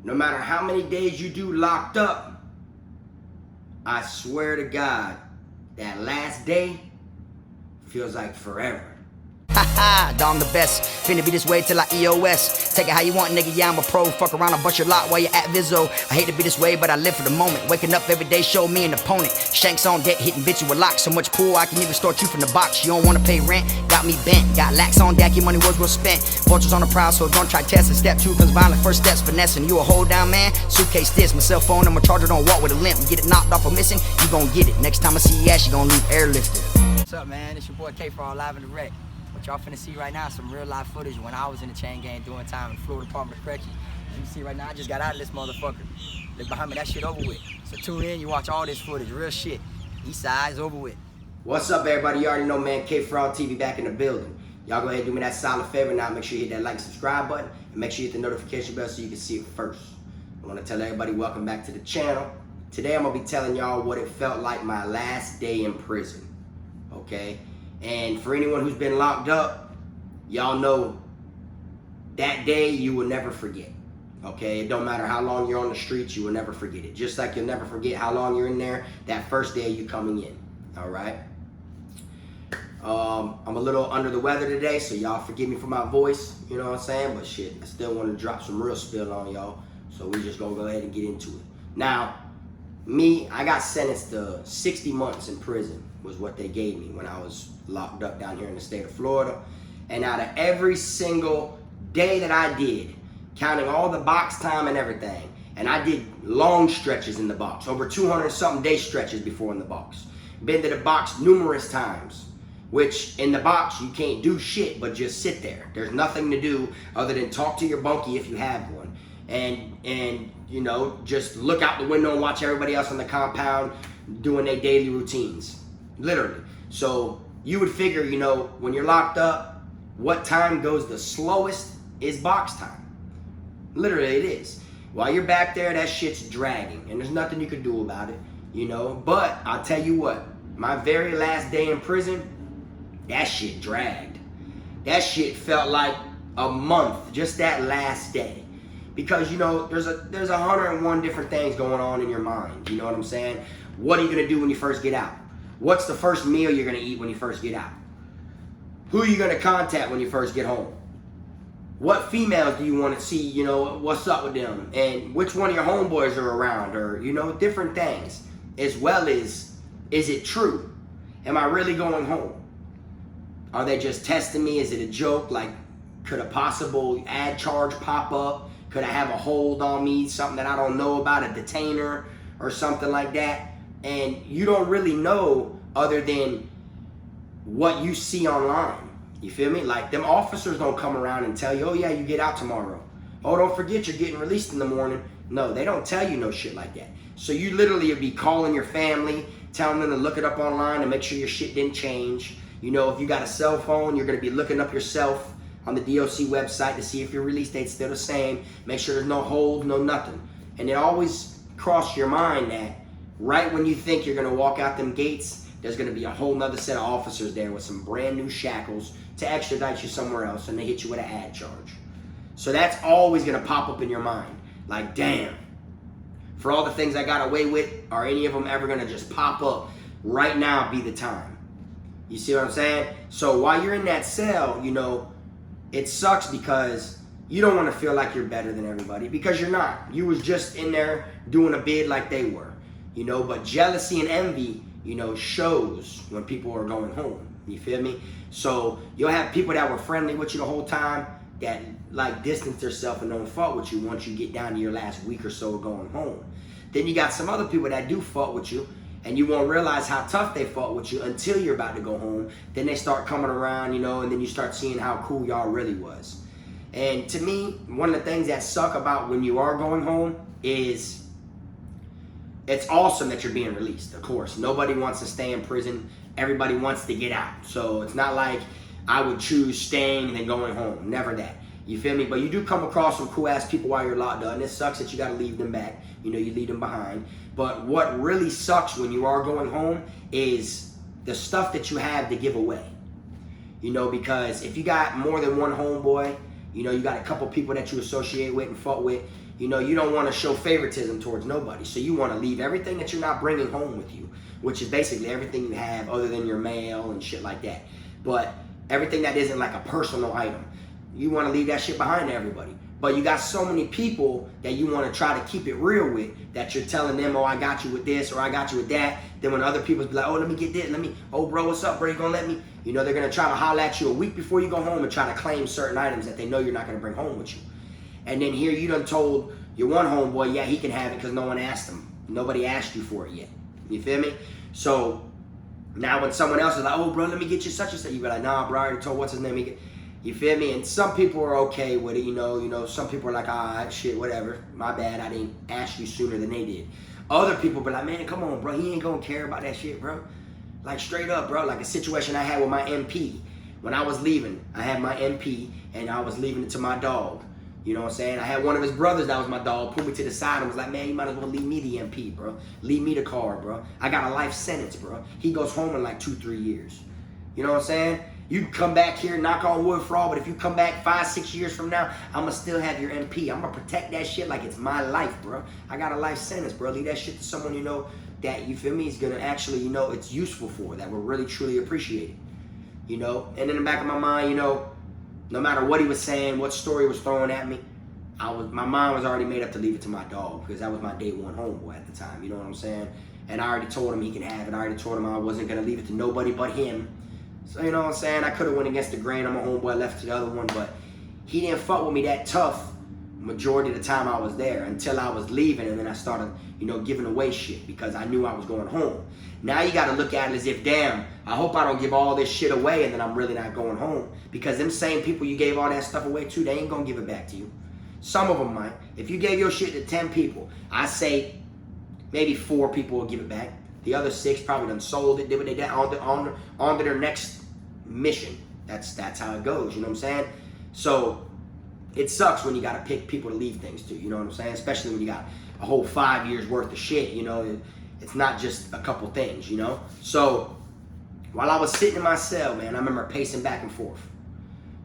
no matter how many days you do locked up, I swear to God, that last day feels like forever. Haha, I'm the best. Finna be this way till I EOS. Take it how you want, nigga. Yeah, I'm a pro. Fuck around and bust your lot while you're at Vizzo. I hate to be this way, but I live for the moment. Waking up every day, show me an opponent. Shanks on deck, hitting bitch with locks. So much pool, I can even start you from the box. You don't wanna pay rent, got me bent. Got lax on deck, your money was well spent. Vultures on the prowl, so don't try testing. Step 2 comes violent, first steps finessing. You a hold down man, suitcase this. My cell phone, I'm a charger, don't walk with a limp. Get it knocked off or missing, you gon' get it. Next time I see your ass, you gon' leave airlifted. What's up, man? It's your boy Kfrog live in the wreck. What y'all finna see right now is some real life footage when I was in the chain gang doing time in Florida Department of Corrections. You can see right now, I just got out of this motherfucker. Look behind me, that shit over with. So tune in, you watch all this footage, real shit. East side's over with. What's up, everybody? You already know, man, Kfrogtv back in the building. Y'all go ahead and do me that solid favor now. Make sure you hit that like and subscribe button, and make sure you hit the notification bell so you can see it first. I want to tell everybody welcome back to the channel. Today I'm going to be telling y'all what it felt like my last day in prison, okay? And for anyone who's been locked up, y'all know that day you will never forget, okay? It don't matter how long you're on the streets, you will never forget it. Just like you'll never forget how long you're in there that first day you coming in, all right? I'm a little under the weather today, so y'all forgive me for my voice, you know what I'm saying? But shit, I still want to drop some real spill on y'all, so we just gonna go ahead and get into it. Now, me, I got sentenced to 60 months in prison was what they gave me when I was locked up down here in the state of Florida. And out of every single day that I did, counting all the box time and everything, and I did long stretches in the box, over 200 something day stretches before in the box. Been to the box numerous times, which in the box you can't do shit but just sit there. There's nothing to do other than talk to your bunkie if you have one. And you know, just look out the window and watch everybody else on the compound doing their daily routines. Literally. So you would figure, you know, when you're locked up, what time goes the slowest is box time. Literally it is. While you're back there, that shit's dragging and there's nothing you can do about it, you know. But I'll tell you what, my very last day in prison, that shit dragged. That shit felt like a month, just that last day. Because, you know, there's 101 different things going on in your mind, you know what I'm saying? What are you gonna do when you first get out? What's the first meal you're gonna eat when you first get out? Who are you gonna contact when you first get home? What females do you wanna see, you know, what's up with them? And which one of your homeboys are around, or, you know, different things. As well as, is it true? Am I really going home? Are they just testing me? Is it a joke? Like, could a possible ad charge pop up? Could I have a hold on me, something that I don't know about, a detainer or something like that? And you don't really know other than what you see online. You feel me? Like, them officers don't come around and tell you, oh yeah, you get out tomorrow. Oh, don't forget you're getting released in the morning. No, they don't tell you no shit like that. So you literally would be calling your family, telling them to look it up online and make sure your shit didn't change. You know, if you got a cell phone, you're gonna be looking up yourself on the DOC website to see if your release date's still the same. Make sure there's no hold, no nothing. And it always crossed your mind that right when you think you're gonna walk out them gates, there's gonna be a whole nother set of officers there with some brand new shackles to extradite you somewhere else, and they hit you with an ad charge. So that's always gonna pop up in your mind. Like, damn, for all the things I got away with, are any of them ever gonna just pop up? Right now be the time. You see what I'm saying? So while you're in that cell, you know, it sucks because you don't want to feel like you're better than everybody, because you're not. You was just in there doing a bid like they were, you know. But jealousy and envy, you know, shows when people are going home. You feel me? So you'll have people that were friendly with you the whole time that like distance themselves and don't fuck with you once you get down to your last week or so of going home. Then you got some other people that do fuck with you, and you won't realize how tough they fought with you until you're about to go home. Then they start coming around, you know, and then you start seeing how cool y'all really was. And to me, one of the things that suck about when you are going home is it's awesome that you're being released, of course. Nobody wants to stay in prison. Everybody wants to get out. So it's not like I would choose staying than going home. Never that. You feel me? But you do come across some cool ass people while you're locked up, and it sucks that you got to leave them back. You know, you leave them behind. But what really sucks when you are going home is the stuff that you have to give away. You know, because if you got more than one homeboy, you know, you got a couple people that you associate with and fuck with, you know, you don't want to show favoritism towards nobody. So you want to leave everything that you're not bringing home with you, which is basically everything you have other than your mail and shit like that. But everything that isn't like a personal item, you want to leave that shit behind to everybody. But you got so many people that you want to try to keep it real with, that you're telling them, oh, I got you with this, or I got you with that. Then when other people be like, oh, let me get this, oh, bro, what's up, bro, you gonna let me? You know, they're gonna try to holler at you a week before you go home and try to claim certain items that they know you're not gonna bring home with you. And then here you done told your one homeboy, yeah, he can have it because no one asked him. Nobody asked you for it yet. You feel me? So now when someone else is like, oh, bro, let me get you such and such, you be like, nah, bro, I already told what's his name. You feel me? And some people are okay with it, you know. Some people are like, ah, shit, whatever. My bad, I didn't ask you sooner than they did. Other people be like, man, come on, bro, he ain't gonna care about that shit, bro. Like straight up, bro. Like a situation I had with my MP. When I was leaving, I had my MP and I was leaving it to my dog. You know what I'm saying? I had one of his brothers that was my dog pull me to the side and was like, man, you might as well leave me the MP, bro. Leave me the car, bro. I got a life sentence, bro. He goes home in like 2-3 years. You know what I'm saying? You can come back here, knock on wood for all, but if you come back 5-6 years from now, I'ma still have your MP. I'ma protect that shit like it's my life, bro. I got a life sentence, bro. Leave that shit to someone, you know, that, you feel me, is gonna actually, you know, it's useful for, that will really truly appreciate it. You know? And in the back of my mind, you know, no matter what he was saying, what story he was throwing at me, my mind was already made up to leave it to my dog, because that was my day one homeboy at the time, you know what I'm saying? And I already told him he can have it. I already told him I wasn't gonna leave it to nobody but him. So, you know what I'm saying? I could have went against the grain. I'm a homeboy, left to the other one, but he didn't fuck with me that tough majority of the time I was there, until I was leaving, and then I started, you know, giving away shit because I knew I was going home. Now you gotta look at it as if, damn, I hope I don't give all this shit away and then I'm really not going home, because them same people you gave all that stuff away to, they ain't gonna give it back to you. Some of them might. If you gave your shit to 10 people, I say maybe 4 people will give it back. The other 6 probably done sold it, did what they did on to their next mission. That's how it goes, you know what I'm saying? So it sucks when you gotta pick people to leave things to, you know what I'm saying? Especially when you got a whole 5 years worth of shit, you know? It's not just a couple things, you know? So while I was sitting in my cell, man, I remember pacing back and forth.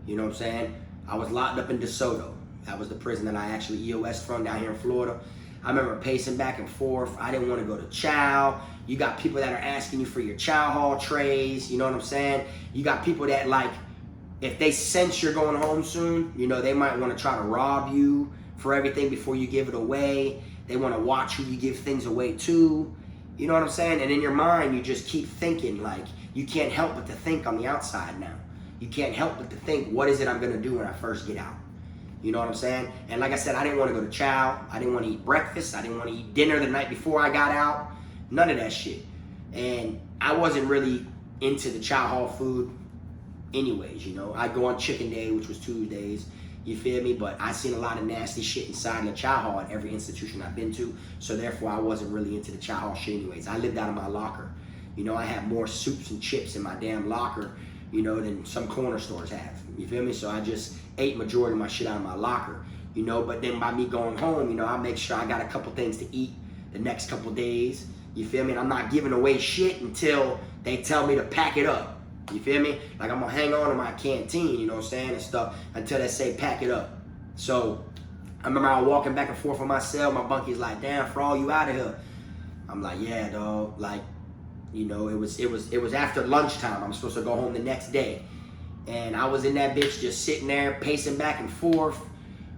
You know what I'm saying? I was locked up in DeSoto. That was the prison that I actually EOS from down here in Florida. I remember pacing back and forth. I didn't want to go to chow. You got people that are asking you for your chow hall trays, you know what I'm saying? You got people that, like, if they sense you're going home soon, you know, they might want to try to rob you for everything before you give it away. They want to watch who you give things away to. You know what I'm saying? And in your mind, you just keep thinking, like, you can't help but to think on the outside now. You can't help but to think, what is it I'm going to do when I first get out? You know what I'm saying? And like I said, I didn't want to go to chow. I didn't want to eat breakfast. I didn't want to eat dinner the night before I got out. None of that shit. And I wasn't really into the chow hall food anyways, you know. I'd go on chicken day, which was Tuesdays. You feel me? But I seen a lot of nasty shit inside the chow hall at every institution I've been to. So therefore, I wasn't really into the chow hall shit anyways. I lived out of my locker. You know, I had more soups and chips in my damn locker, you know, than some corner stores have. You feel me? So I just ate majority of my shit out of my locker, you know. But then by me going home, you know, I make sure I got a couple things to eat the next couple days. You feel me? And I'm not giving away shit until they tell me to pack it up. You feel me? Like, I'm gonna hang on to my canteen, you know what I'm saying, and stuff, until they say pack it up. So I remember I was walking back and forth from my cell. My bunky's like, damn, Frog, you out of here? I'm like, yeah, dog. Like, you know, it was after lunchtime. I'm supposed to go home the next day. And I was in that bitch just sitting there pacing back and forth.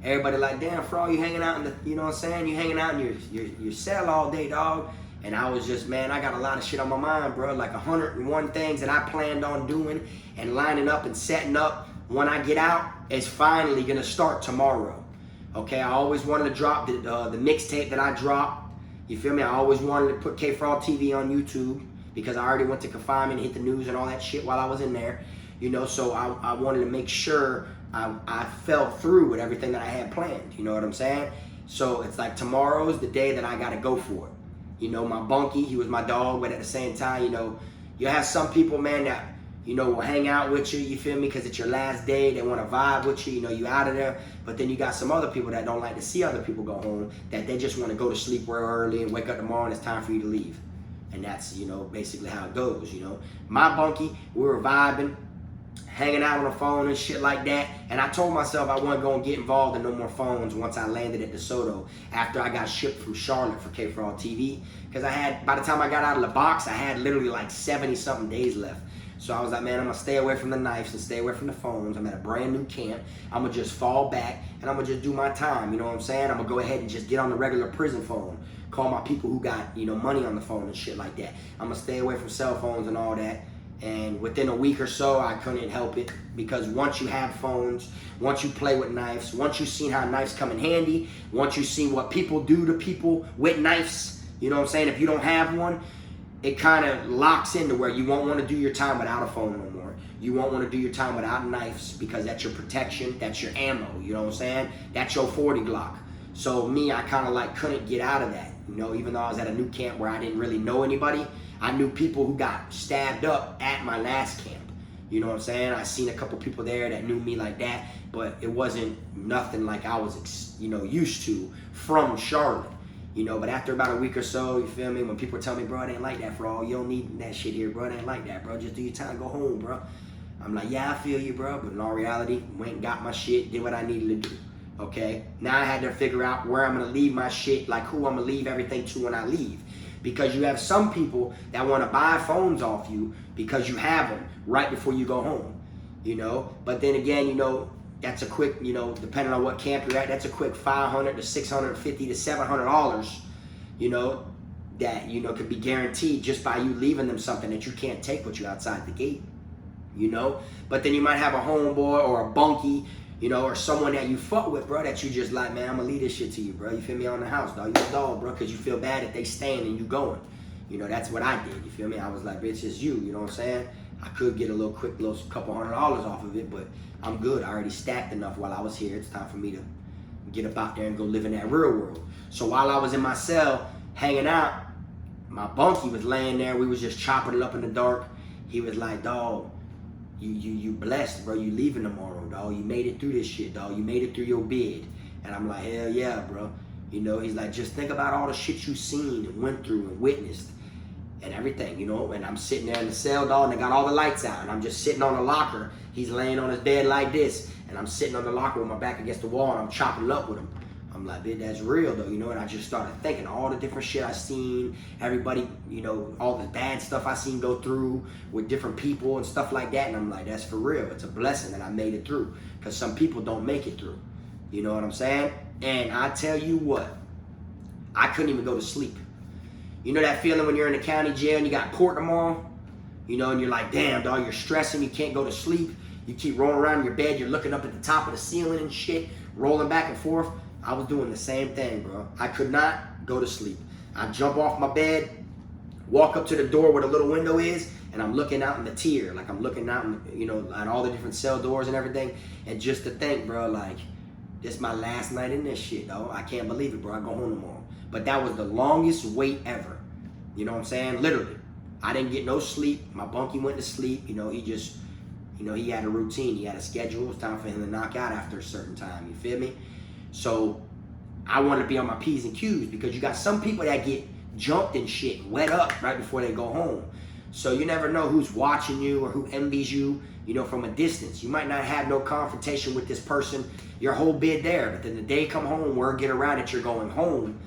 Everybody like, damn, Frog, you hanging out in the, you know what I'm saying? You hanging out in your cell all day, dog. And I was just, man, I got a lot of shit on my mind, bro. Like 101 things that I planned on doing and lining up and setting up when I get out is finally gonna start tomorrow. Okay, I always wanted to drop the mixtape that I dropped. You feel me? I always wanted to put Kfrogtv on YouTube because I already went to confinement and hit the news and all that shit while I was in there. You know, so I wanted to make sure I fell through with everything that I had planned. You know what I'm saying? So it's like tomorrow's the day that I gotta go for it. You know, my bunkie, he was my dog, but at the same time, you know, you have some people, man, that, you know, will hang out with you feel me, because it's your last day, they want to vibe with you, you know, you out of there. But then you got some other people that don't like to see other people go home, that they just want to go to sleep real early and wake up tomorrow and it's time for you to leave. And that's, you know, basically how it goes, you know. My bunkie, we were vibing, hanging out on the phone and shit like that. And I told myself I wasn't gonna get involved in no more phones once I landed at DeSoto after I got shipped from Charlotte for Kfrogtv. Because I had, by the time I got out of the box, I had literally like 70 something days left. So I was like, man, I'm gonna stay away from the knives and stay away from the phones. I'm at a brand new camp. I'm gonna just fall back and I'm gonna just do my time. You know what I'm saying? I'm gonna go ahead and just get on the regular prison phone. Call my people who got, you know, money on the phone and shit like that. I'm gonna stay away from cell phones and all that. And within a week or so, I couldn't help it, because once you have phones, once you play with knives, once you've seen how knives come in handy, once you see what people do to people with knives, you know what I'm saying? If you don't have one, it kind of locks into where you won't want to do your time without a phone no more. You won't want to do your time without knives, because that's your protection, that's your ammo, you know what I'm saying? That's your 40 Glock. So me, I kind of like couldn't get out of that, you know, even though I was at a new camp where I didn't really know anybody. I knew people who got stabbed up at my last camp. You know what I'm saying? I seen a couple people there that knew me like that, but it wasn't nothing like I was, you know, used to from Charlotte. You know, but after about a week or so, you feel me? When people tell me, bro, it ain't like that, Frog. You don't need that shit here, bro. It ain't like that, bro. Just do your time, go home, bro. I'm like, yeah, I feel you, bro. But in all reality, went and got my shit, did what I needed to do. Okay? Now I had to figure out where I'm going to leave my shit, like who I'm going to leave everything to when I leave. Because you have some people that want to buy phones off you because you have them right before you go home, you know. But then again, you know, that's a quick, you know, depending on what camp you're at, that's a quick $500 to $650 to $700, you know, that, you know, could be guaranteed just by you leaving them something that you can't take with you outside the gate, you know. But then you might have a homeboy or a bunkie, you know, or someone that you fuck with, bro, that you just like, man, I'm gonna leave this shit to you, bro. You feel me? On the house, dog. You a dog, bro, because you feel bad if they staying and you going. You know, that's what I did. You feel me? I was like, bitch, it's you. You know what I'm saying? I could get a little quick, little couple $100 off of it, but I'm good. I already stacked enough while I was here. It's time for me to get up out there and go live in that real world. So while I was in my cell hanging out, my bunkie was laying there. We was just chopping it up in the dark. He was like, dog, you blessed, bro. You leaving tomorrow, dog. You made it through this shit, dog. You made it through your bid. And I'm like, hell yeah, bro. You know, he's like, just think about all the shit you seen and went through and witnessed and everything, you know. And I'm sitting there in the cell, dog, and they got all the lights out. And I'm just sitting on the locker. He's laying on his bed like this. And I'm sitting on the locker with my back against the wall, and I'm chopping it up with him. I'm like, bitch, that's real, though, you know. And I just started thinking all the different shit I seen, everybody, you know, all the bad stuff I seen go through with different people and stuff like that. And I'm like, that's for real. It's a blessing that I made it through, because some people don't make it through. You know what I'm saying? And I tell you what, I couldn't even go to sleep. You know that feeling when you're in the county jail and you got court tomorrow? You know, and you're like, damn, dog, you're stressing, you can't go to sleep. You keep rolling around in your bed, you're looking up at the top of the ceiling and shit, rolling back and forth. I was doing the same thing, bro. I could not go to sleep. I jump off my bed, walk up to the door where the little window is, and I'm looking out in the tier. Like, I'm looking out, you know, at all the different cell doors and everything. And just to think, bro, like, this is my last night in this shit, dog. I can't believe it, bro. I go home tomorrow. But that was the longest wait ever. You know what I'm saying? Literally. I didn't get no sleep. My bunkie went to sleep. You know, he just, you know, he had a routine. He had a schedule. It was time for him to knock out after a certain time. You feel me? So I wanted to be on my P's and Q's, because you got some people that get jumped and shit, wet up right before they go home. So you never know who's watching you or who envies you, you know, from a distance. You might not have no confrontation with this person your whole bid there, but then the day come home, word get around that you're going home,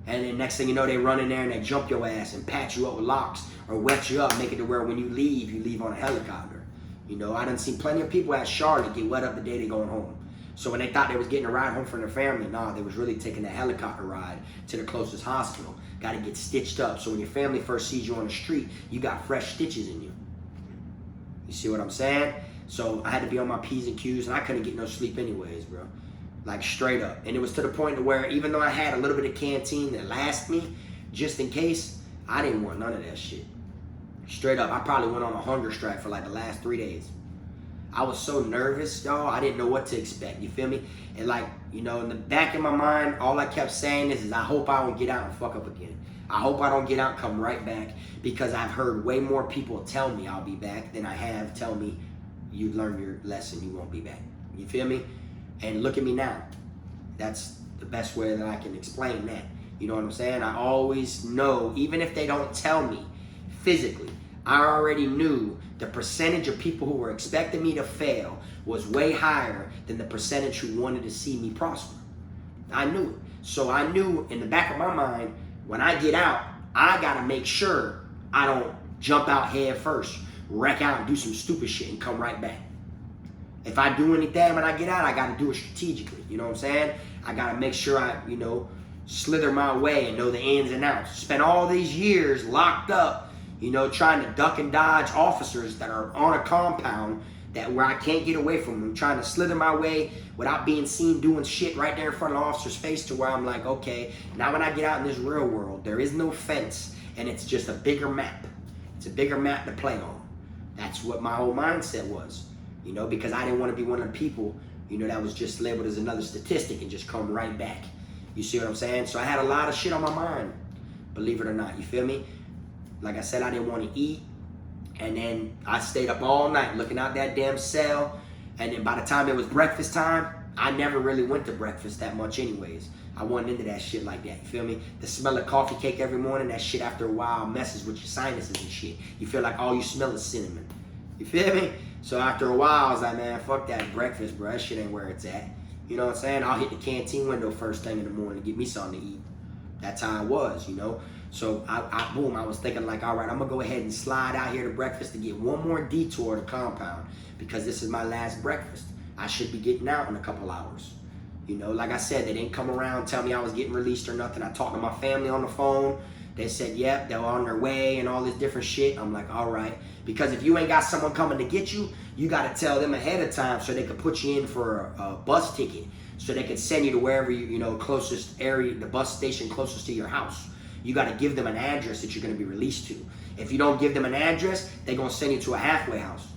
and then next thing you know, they run in there and they jump your ass and pat you up with locks or wet you up, make it to where when you leave on a helicopter. You know, I done seen plenty of people at Charlotte get wet up the day they going home. So when they thought they was getting a ride home from their family, nah, they was really taking a helicopter ride to the closest hospital. Got to get stitched up. So when your family first sees you on the street, you got fresh stitches in you. You see what I'm saying? So I had to be on my P's and Q's, and I couldn't get no sleep anyways, bro. Like, straight up. And it was to the point to where even though I had a little bit of canteen that lasted me, just in case, I didn't want none of that shit. Straight up. I probably went on a hunger strike for like the last 3 days. I was so nervous, y'all. I didn't know what to expect. You feel me? And like, you know, in the back of my mind, all I kept saying is I hope I don't get out and fuck up again. I hope I don't get out and come right back, because I've heard way more people tell me I'll be back than I have tell me you learned your lesson, you won't be back. You feel me? And look at me now. That's the best way that I can explain that. You know what I'm saying? I always know, even if they don't tell me physically, I already knew the percentage of people who were expecting me to fail was way higher than the percentage who wanted to see me prosper. I knew it. So I knew in the back of my mind, when I get out, I gotta make sure I don't jump out head first, wreck out and do some stupid shit and come right back. If I do anything when I get out, I gotta do it strategically. You know what I'm saying? I gotta make sure I, slither my way and know the ins and outs. Spent all these years locked up, trying to duck and dodge officers that are on a compound where I can't get away from them, trying to slither my way without being seen doing shit right there in front of the officer's face, to where I'm like, okay, now when I get out in this real world, there is no fence and it's just a bigger map. It's a bigger map to play on. That's what my whole mindset was, because I didn't want to be one of the people, that was just labeled as another statistic and just come right back. You see what I'm saying? So I had a lot of shit on my mind, believe it or not, you feel me? Like I said, I didn't want to eat. And then I stayed up all night looking out that damn cell. And then by the time it was breakfast time, I never really went to breakfast that much anyways. I wasn't into that shit like that, you feel me? The smell of coffee cake every morning, that shit after a while messes with your sinuses and shit. You feel like all you smell is cinnamon. You feel me? So after a while, I was like, man, fuck that breakfast, bro. That shit ain't where it's at. You know what I'm saying? I'll hit the canteen window first thing in the morning to get me something to eat. That's how it was, So I was thinking like, all right, I'm gonna go ahead and slide out here to breakfast to get one more detour to compound, because this is my last breakfast. I should be getting out in a couple hours. Like I said, they didn't come around tell me I was getting released or nothing. I talked to my family on the phone. They said, yep, they're on their way and all this different shit. I'm like, all right. Because if you ain't got someone coming to get you, you got to tell them ahead of time so they could put you in for a bus ticket, so they could send you to wherever closest area, the bus station closest to your house. You got to give them an address that you're going to be released to. If you don't give them an address, they're going to send you to a halfway house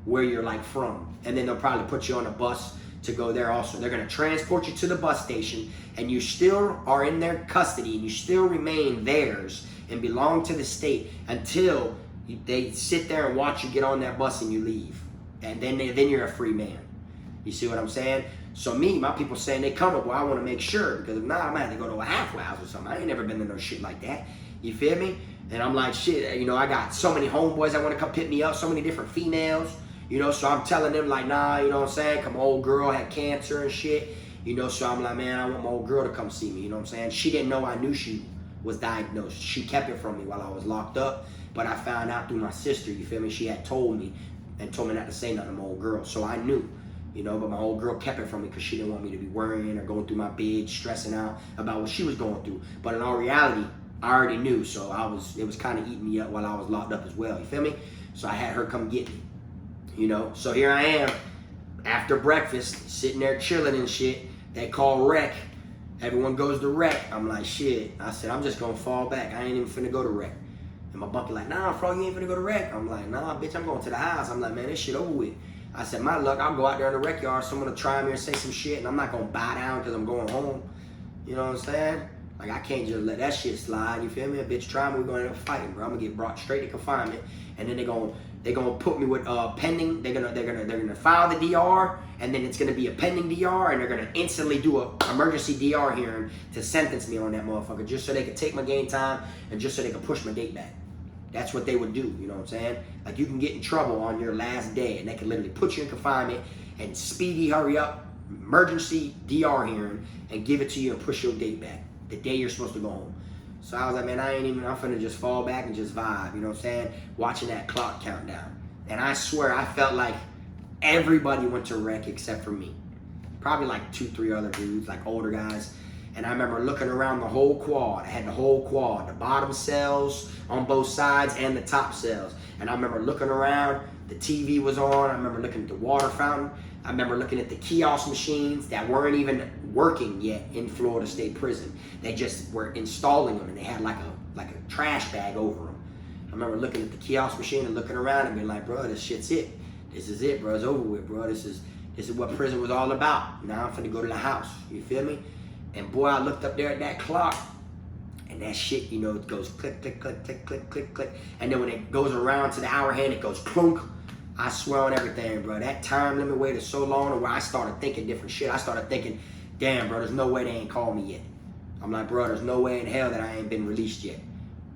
where you're like from. And then they'll probably put you on a bus to go there also. They're going to transport you to the bus station, and you still are in their custody, and you still remain theirs and belong to the state until they sit there and watch you get on that bus and you leave. And then you're a free man. You see what I'm saying? So my people saying they coming, well, I want to make sure, because if not, I'm going to have to go to a halfway house or something. I ain't never been to no shit like that. You feel me? And I'm like, shit, I got so many homeboys that want to come pick me up, so many different females, so I'm telling them like, nah, you know what I'm saying? Cause my old girl had cancer and shit, so I'm like, man, I want my old girl to come see me, you know what I'm saying? She didn't know I knew she was diagnosed. She kept it from me while I was locked up, but I found out through my sister, you feel me? She had told me and told me not to say nothing to my old girl, so I knew. But my old girl kept it from me because she didn't want me to be worrying or going through my bed, stressing out about what she was going through. But in all reality, I already knew, so it was kind of eating me up while I was locked up as well, you feel me? So I had her come get me, So here I am, after breakfast, sitting there chilling and shit. They call rec. Everyone goes to rec. I'm like, shit. I said, I'm just going to fall back. I ain't even finna go to rec. And my bunkie like, nah, Frog, you ain't finna go to rec. I'm like, nah, bitch, I'm going to the house. I'm like, man, this shit over with. I said, my luck, I'll go out there in the rec yard, someone will try me or say some shit, and I'm not gonna bow down because I'm going home. You know what I'm saying? Like, I can't just let that shit slide, you feel me? A bitch try me, we're gonna end up fighting, bro. I'm gonna get brought straight to confinement, and then they're gonna put me with pending, they're gonna file the DR, and then it's gonna be a pending DR, and they're gonna instantly do a emergency DR hearing to sentence me on that motherfucker, just so they could take my game time, and just so they could push my date back. That's what they would do, you know what I'm saying? Like, you can get in trouble on your last day, and they can literally put you in confinement and speedy hurry up, emergency DR hearing, and give it to you and push your date back, the day you're supposed to go home. So I was like, man, I'm finna just fall back and just vibe, you know what I'm saying? Watching that clock count down. And I swear, I felt like everybody went to rec except for me. Probably like 2-3 other dudes, like older guys. And I remember looking around the whole quad. I had the whole quad, the bottom cells on both sides and the top cells. And I remember looking around, the TV was on. I remember looking at the water fountain. I remember looking at the kiosk machines that weren't even working yet in Florida State Prison. They just were installing them, and they had like a trash bag over them. I remember looking at the kiosk machine and looking around and being like, bro, this shit's it. This is it, bro. It's over with, bro. This is what prison was all about. Now I'm finna go to the house. You feel me? And boy, I looked up there at that clock, and that shit, it goes click, click, click, click, click, click, click. And then when it goes around to the hour hand, it goes plunk. I swear on everything, bro. That time limit waited so long where I started thinking different shit. I started thinking, damn, bro, there's no way they ain't called me yet. I'm like, bro, there's no way in hell that I ain't been released yet.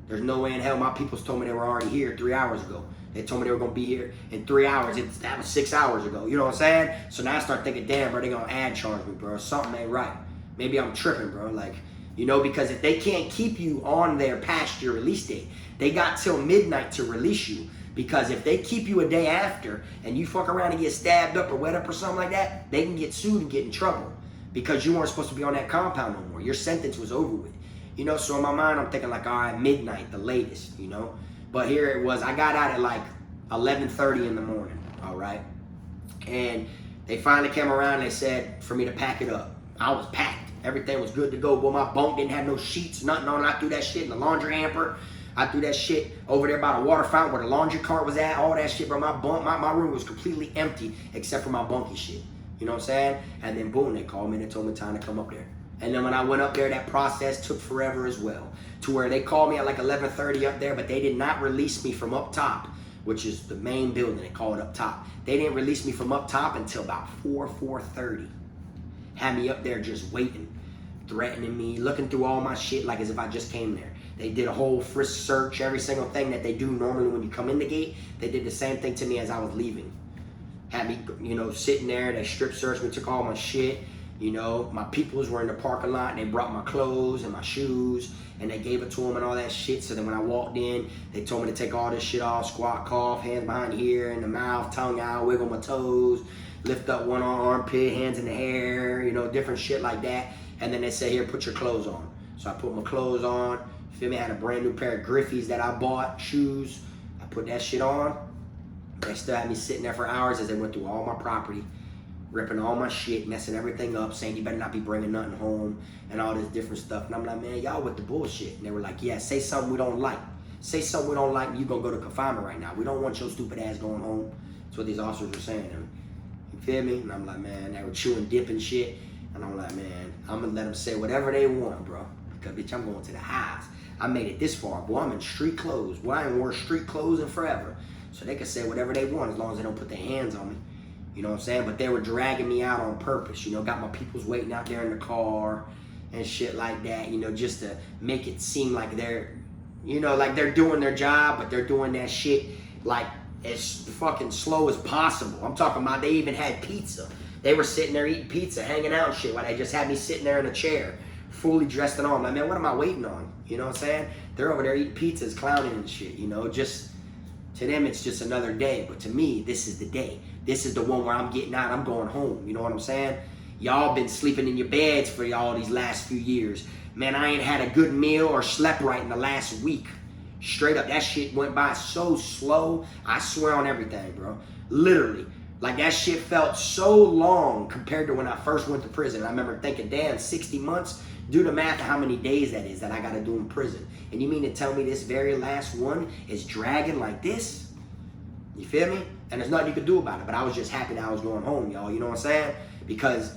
There's no way in hell. My peoples told me they were already here 3 hours ago. They told me they were gonna be here in 3 hours. That was 6 hours ago. You know what I'm saying? So now I start thinking, damn, bro, they gonna ad charge me, bro. Something ain't right. Maybe I'm tripping, bro. Like, you know, because if they can't keep you on there past your release date, they got till midnight to release you. Because if they keep you a day after and you fuck around and get stabbed up or wet up or something like that, they can get sued and get in trouble. Because you weren't supposed to be on that compound no more. Your sentence was over with. You know, so in my mind, I'm thinking like, all right, midnight, the latest, you know. But here it was, I got out at like 11:30 in the morning, all right? And they finally came around and they said for me to pack it up. I was packed. Everything was good to go. Boy, my bunk didn't have no sheets, nothing on it. I threw that shit in the laundry hamper. I threw that shit over there by the water fountain where the laundry cart was at, all that shit, bro. My room was completely empty except for my bunky shit. You know what I'm saying? And then boom, they called me and they told me time to come up there. And then when I went up there, that process took forever as well. To where they called me at like 11:30 up there, but they did not release me from up top, which is the main building. They call it up top. They didn't release me from up top until about 4:30. Had me up there just waiting, threatening me, looking through all my shit like as if I just came there. They did a whole frisk search, every single thing that they do normally when you come in the gate. They did the same thing to me as I was leaving. Had me, you know, sitting there. They strip searched me, took all my shit. You know, my peoples were in the parking lot and they brought my clothes and my shoes and they gave it to them and all that shit. So then when I walked in, they told me to take all this shit off, squat, cough, hands behind here, in the mouth, tongue out, wiggle my toes, lift up one armpit, hands in the hair, you know, different shit like that. And then they said, here, put your clothes on. So I put my clothes on. Feel me? I had a brand new pair of Griffies that I bought, shoes. I put that shit on. They still had me sitting there for hours as they went through all my property, ripping all my shit, messing everything up, saying you better not be bringing nothing home and all this different stuff. And I'm like, man, y'all with the bullshit. And they were like, yeah, say something we don't like. Say something we don't like and you gonna go to confinement right now. We don't want your stupid ass going home. That's what these officers were saying. And you feel me? And I'm like, man, they were chewing dip and shit. And I'm like, man, I'm gonna let them say whatever they want, bro. Because bitch, I'm going to the highs. I made it this far, boy. I'm in street clothes. Boy, I ain't worn street clothes in forever. So they can say whatever they want as long as they don't put their hands on me. You know what I'm saying? But they were dragging me out on purpose. You know, got my peoples waiting out there in the car and shit like that. You know, just to make it seem like they're, you know, like they're doing their job, but they're doing that shit like as fucking slow as possible. I'm talking about they even had pizza. They were sitting there eating pizza, hanging out and shit while they just had me sitting there in a chair, fully dressed and all. I'm like, man, what am I waiting on? You know what I'm saying? They're over there eating pizzas, clowning and shit, you know, just, to them it's just another day. But to me, this is the day. This is the one where I'm getting out, I'm going home, you know what I'm saying? Y'all been sleeping in your beds for y'all these last few years. Man, I ain't had a good meal or slept right in the last week. Straight up, that shit went by so slow. I swear on everything, bro. Literally. Like that shit felt so long compared to when I first went to prison. I remember thinking, damn, 60 months? Do the math of how many days that is that I gotta do in prison. And you mean to tell me this very last one is dragging like this? You feel me? And there's nothing you could do about it. But I was just happy that I was going home, y'all. You know what I'm saying? Because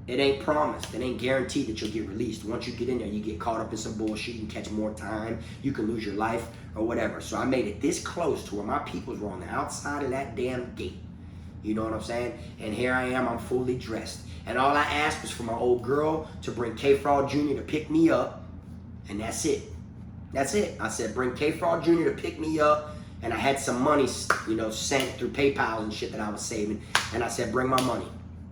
it ain't promised. It ain't guaranteed that you'll get released. Once you get in there, you get caught up in some bullshit. You can catch more time. You can lose your life or whatever. So I made it this close to where my peoples were on the outside of that damn gate. You know what I'm saying? And here I am, I'm fully dressed. And all I asked was for my old girl to bring Kfrog Jr. to pick me up. And that's it. That's it. I said, bring Kfrog Jr. to pick me up. And I had some money, you know, sent through PayPal and shit that I was saving. And I said, bring my money.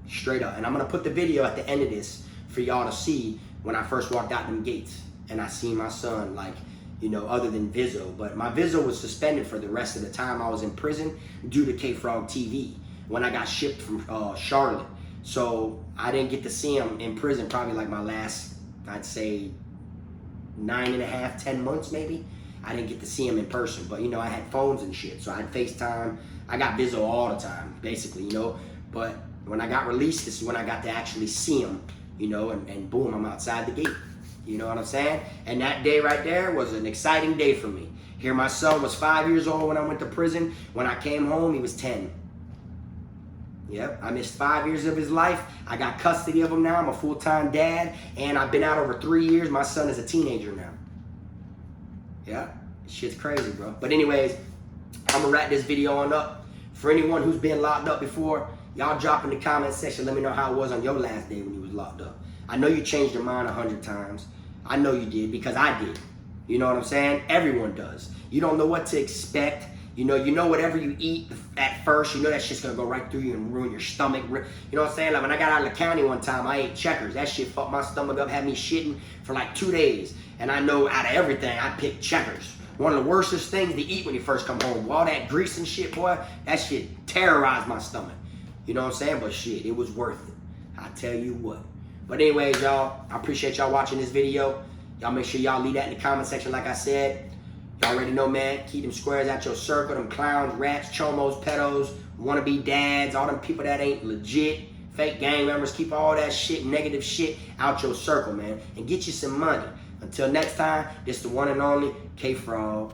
Straight up. And I'm going to put the video at the end of this for y'all to see when I first walked out them gates. And I seen my son, like, you know, other than Vizzo. But my Vizzo was suspended for the rest of the time I was in prison due to Kfrogtv when I got shipped from Charlotte. So I didn't get to see him in prison probably like my last, I'd say, 9.5, 10 months maybe. I didn't get to see him in person, but you know, I had phones and shit, so I had FaceTime. I got Vizzo all the time, basically, you know. But when I got released, this is when I got to actually see him, you know, and boom, I'm outside the gate. You know what I'm saying? And that day right there was an exciting day for me. Here my son was 5 years old when I went to prison. When I came home, he was 10. Yep, I missed 5 years of his life. I got custody of him now. I'm a full-time dad, and I've been out over 3 years. My son is a teenager now. Yeah, shit's crazy, bro. But anyways, I'm gonna wrap this video on up. For anyone who's been locked up before, y'all drop in the comment section. Let me know how it was on your last day when you was locked up. I know you changed your mind 100 times. I know you did because I did. You know what I'm saying? Everyone does. You don't know what to expect. You know whatever you eat at first, you know that shit's gonna go right through you and ruin your stomach. You know what I'm saying? Like when I got out of the county one time, I ate Checkers. That shit fucked my stomach up, had me shitting for like 2 days. And I know out of everything, I picked Checkers. One of the worstest things to eat when you first come home. All that grease and shit, boy, that shit terrorized my stomach. You know what I'm saying? But shit, it was worth it. I tell you what. But anyways, y'all, I appreciate y'all watching this video. Y'all make sure y'all leave that in the comment section like I said. Y'all already know, man, keep them squares out your circle, them clowns, rats, chomos, pedos, wannabe dads, all them people that ain't legit, fake gang members, keep all that shit, negative shit out your circle, man, and get you some money. Until next time, this the one and only Kfrog.